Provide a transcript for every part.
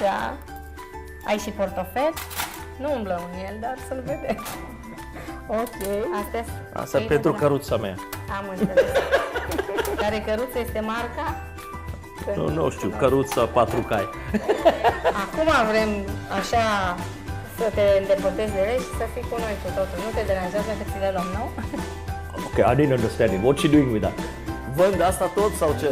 Așa. Ai și portofel? Nu umblă în el, dar să-l vedem. Ok. Asta e pentru căruța mea. Am înțeles. Care căruță este marca? Nu știu, căruța 4 cai. Acum vrem așa să te îndepărtezi de ele și să fii cu noi cu totul. Nu te deranjează că ți le luăm, nu? Ok, I didn't understand it. What's she doing with that? Vând asta tot sau ce?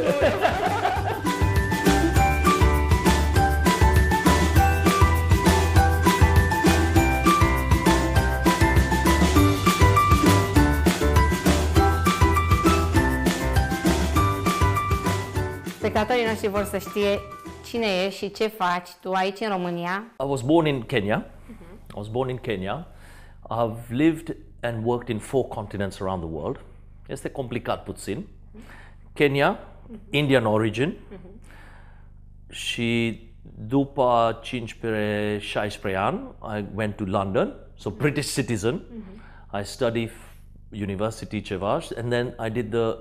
Spectatorii noștri vor să știe cine ești și ce faci tu aici în România. I was born in Kenya. I was born in Kenya. I've lived and worked in 4 continents around the world. Este complicat puțin. Kenya, Indian origin. Și după 15-16 ani, I went to London, so British citizen. I studied university ceva, and then I did the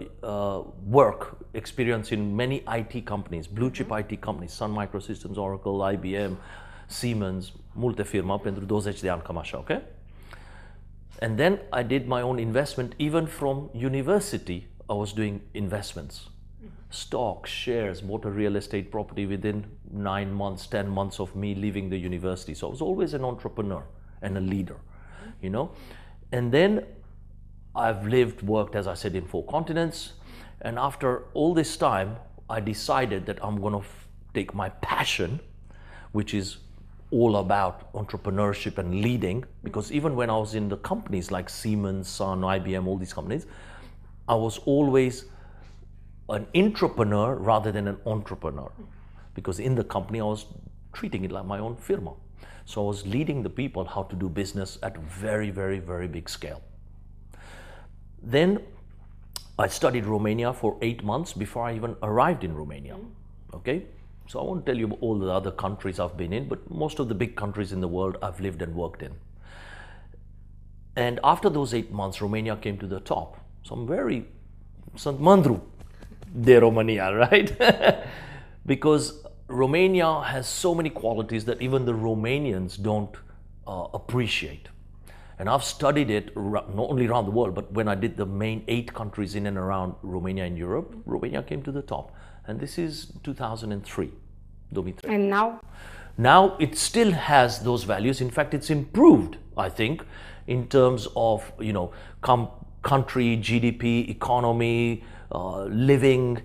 work experience in many IT companies, blue chip IT companies, Sun Microsystems, Oracle, IBM, Siemens, multe firme pentru 20 de ani, cam așa, ok? And then I did my own investment. Even from university, I was doing investments. Stocks, shares, bought a real estate property within 9 months, 10 months of me leaving the university. So I was always an entrepreneur and a leader, you know? And then I've lived, worked, as I said, in 4 continents. And after all this time, I decided that I'm going to take my passion, which is all about entrepreneurship and leading, because even when I was in the companies like Siemens, Sun, IBM, all these companies, I was always an intrapreneur rather than an entrepreneur, because in the company I was treating it like my own firma. So I was leading the people how to do business at a very, very, very big scale. Then I studied Romania for 8 months before I even arrived in Romania. Okay? So I won't tell you all the other countries I've been in, but most of the big countries in the world I've lived and worked in. And after those 8 months, Romania came to the top. So sunt mândru de Romania, right? Because Romania has so many qualities that even the Romanians don't appreciate. And I've studied it not only around the world, but when I did the main 8 countries in and around Romania in Europe, Romania came to the top. And this is 2003. And now? Now it still has those values. In fact, it's improved, I think, in terms of, you know, country, GDP, economy, living,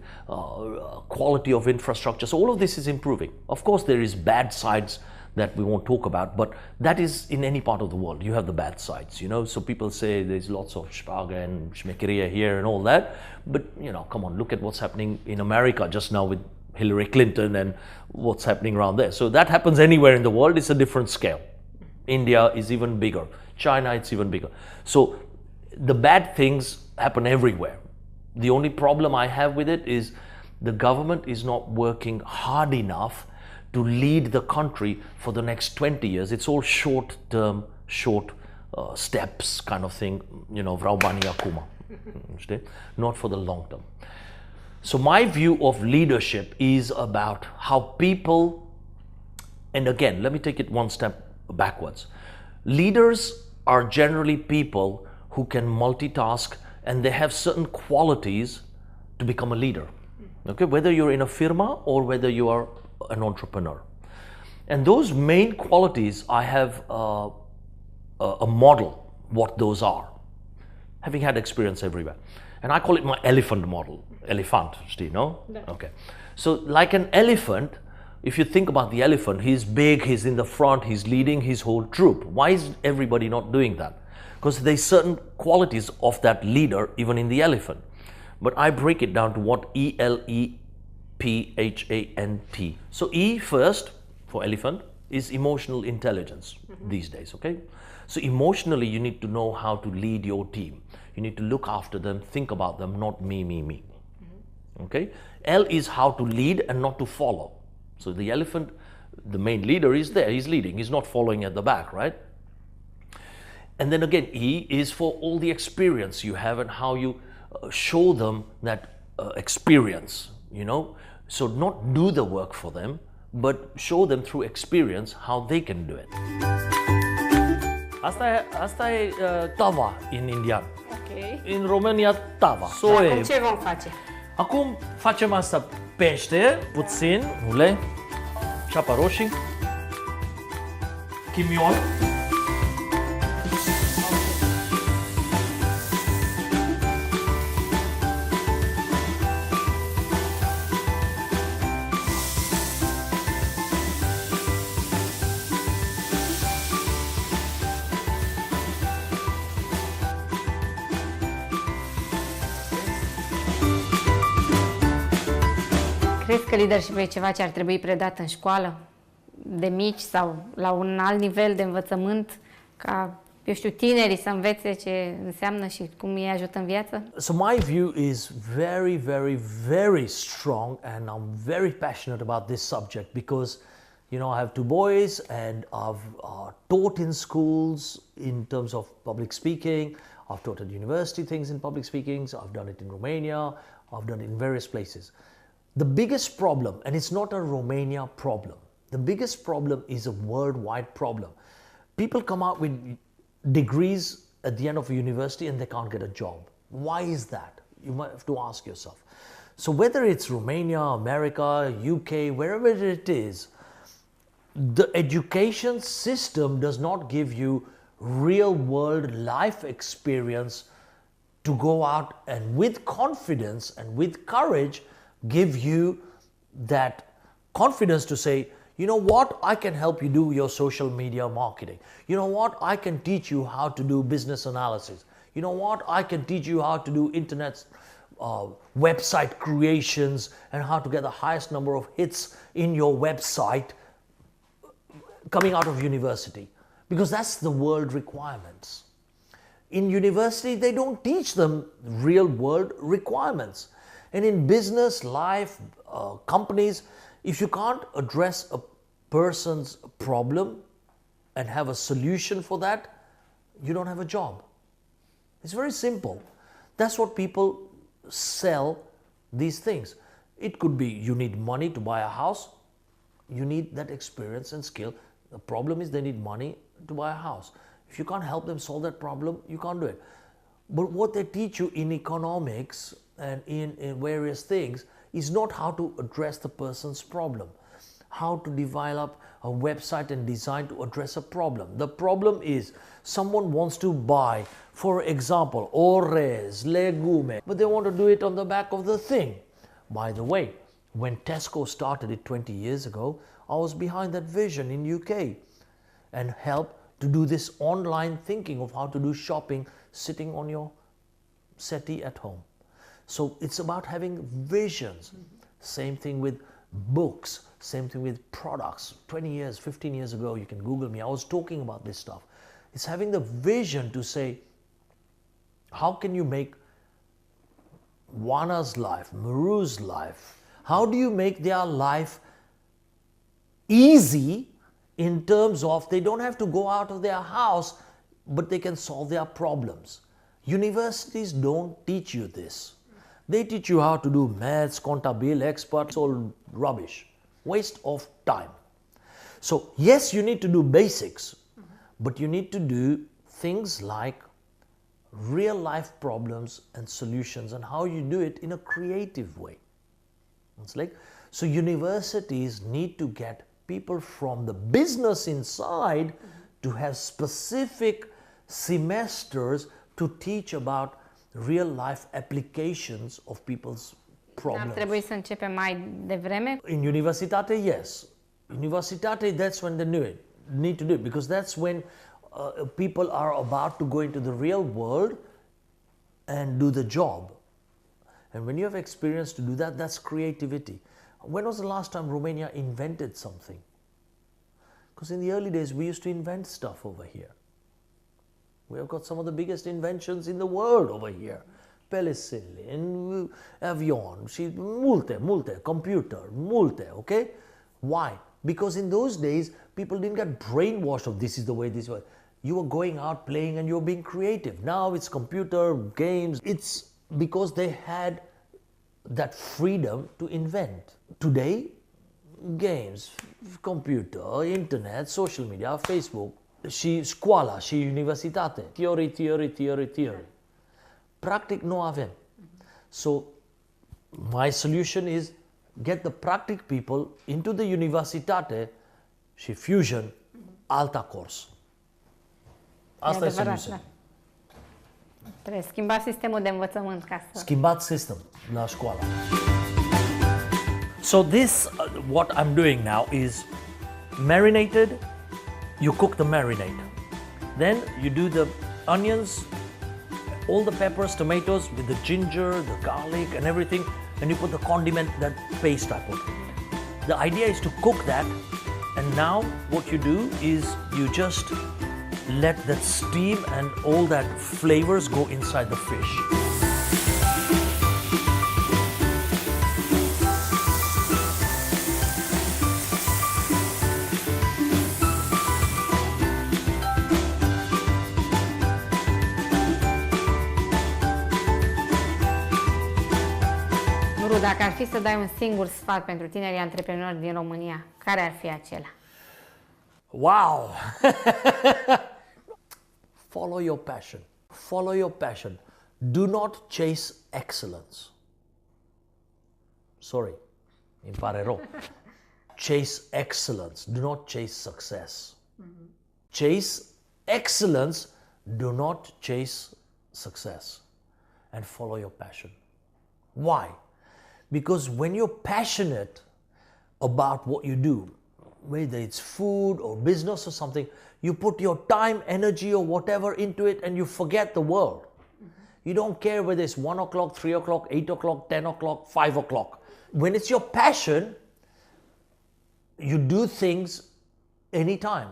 quality of infrastructure. So all of this is improving. Of course, there is bad sides that we won't talk about, but that is in any part of the world. You have the bad sides, you know. So people say there's lots of Spaga and Schmeckeria here and all that, but you know, come on, look at what's happening in America just now with Hillary Clinton and what's happening around there. So that happens anywhere in the world. It's a different scale. India is even bigger. China, it's even bigger. So the bad things happen everywhere. The only problem I have with it is the government is not working hard enough to lead the country for the next 20 years. It's all short-term, short steps kind of thing, you know, vreau banii acum, not for the long term. So my view of leadership is about how people, and again, let me take it one step backwards. Leaders are generally people who can multitask and they have certain qualities to become a leader. Okay, whether you're in a firma or whether you are an entrepreneur. And those main qualities, I have a model what those are, having had experience everywhere. And I call it my elephant model. Elephant, you know? No. Okay. So like an elephant, if you think about the elephant, he's big, he's in the front, he's leading his whole troop. Why is everybody not doing that? Because there's certain qualities of that leader even in the elephant. But I break it down to what ELEPHANT. So E first, for elephant, is emotional intelligence these days, okay? So emotionally, you need to know how to lead your team. You need to look after them, think about them, not me. Okay? L is how to lead and not to follow. So the elephant, the main leader is there, he's leading, he's not following at the back, right? And then again, E is for all the experience you have and how you show them that experience, you know? So not do the work for them, but show them through experience how they can do it. Asta e tava în indian. Ok. În România tava. Acum ce vom face? Acum facem asta pește, puțin, ulei, ceapă roșii, chimion. Crezi că leadership e ceva ce ar trebui predat în școală, de mici sau la un alt nivel de învățământ, ca, eu știu, tinerii să învețe ce înseamnă și cum îi ajută în viață? So my view is very, very, very strong, and I'm very passionate about this subject because, you know, I have two boys and I've taught in schools in terms of public speaking. I've taught at university things in public speaking. I've done it in Romania. I've done it in various places. The biggest problem, and it's not a Romania problem, the biggest problem is a worldwide problem. People come out with degrees at the end of a university and they can't get a job. Why is that? You might have to ask yourself. So whether it's Romania, America, UK, wherever it is, the education system does not give you real world life experience to go out and with confidence and with courage give you that confidence to say, you know what, I can help you do your social media marketing. You know what, I can teach you how to do business analysis. You know what, I can teach you how to do internet website creations and how to get the highest number of hits in your website coming out of university. Because that's the world requirements. In university, they don't teach them real world requirements. And in business, life, companies, if you can't address a person's problem and have a solution for that, you don't have a job. It's very simple. That's what people sell these things. It could be you need money to buy a house. You need that experience and skill. The problem is they need money to buy a house. If you can't help them solve that problem, you can't do it. But what they teach you in economics and in various things is not how to address the person's problem, how to develop a website and design to address a problem. The problem is someone wants to buy, for example, orez, legume, but they want to do it on the back of the thing. By the way, when Tesco started it 20 years ago, I was behind that vision in UK and helped to do this online thinking of how to do shopping sitting on your settee at home. So it's about having visions. Same thing with books, same thing with products. 20 years, 15 years ago, you can Google me, I was talking about this stuff. It's having the vision to say, how can you make Oana's life, Mru's life, how do you make their life easy in terms of they don't have to go out of their house, but they can solve their problems. Universities don't teach you this. They teach you how to do maths, contabil, expert, it's all rubbish. Waste of time. So yes, you need to do basics, but you need to do things like real life problems and solutions and how you do it in a creative way. It's like, so universities need to get people from the business inside to have specific semesters to teach about real life applications of people's problems. Ar trebui să începem mai devreme? In universitate, yes. Universitate, that's when they need to do it, because that's when people are about to go into the real world and do the job. And when you have experience to do that, that's creativity. When was the last time Romania invented something? Because in the early days, we used to invent stuff over here. We have got some of the biggest inventions in the world over here. Penicillin, avion, multe, computer, multe, okay? Why? Because in those days, people didn't get brainwashed of this is the way this was. You were going out playing and you were being creative. Now it's computer, games. It's because they had that freedom to invent. Today, games, computer, internet, social media, Facebook, și școala, și universitate. Theory. Practic nu avem. So, my solution is get the practic people into the universitate și fusion, alta curs. Asta e soluția. Da. Trebuie schimba sistemul de învățământ ca să... Schimbat sistem la școală. So this, what I'm doing now is marinated, you cook the marinade. Then you do the onions, all the peppers, tomatoes with the ginger, the garlic and everything, and you put the condiment, that paste I put. The idea is to cook that, and now what you do is you just let that steam and all that flavors go inside the fish. Mru, dacă ar fi să dai un singur sfat pentru tinerii antreprenori din România, care ar fi acela? Wow! Follow your passion. Follow your passion. Do not chase excellence. Sorry, îmi pare rău. Chase excellence. Do not chase success. Chase excellence. Do not chase success. And follow your passion. Why? Because when you're passionate about what you do, whether it's food or business or something, you put your time, energy or whatever into it and you forget the world. You don't care whether it's 1 o'clock, 3 o'clock, 8 o'clock, 10 o'clock, 5 o'clock. When it's your passion, you do things anytime.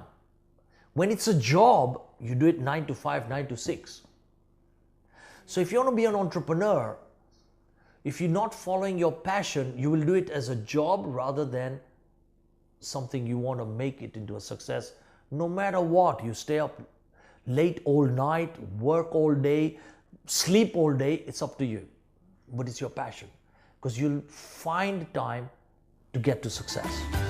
When it's a job, you do it 9 to 5, 9 to 6. So if you want to be an entrepreneur, if you're not following your passion, you will do it as a job rather than something you want to make it into a success. No matter what, you stay up late all night, work all day, sleep all day, it's up to you. But it's your passion because you'll find time to get to success.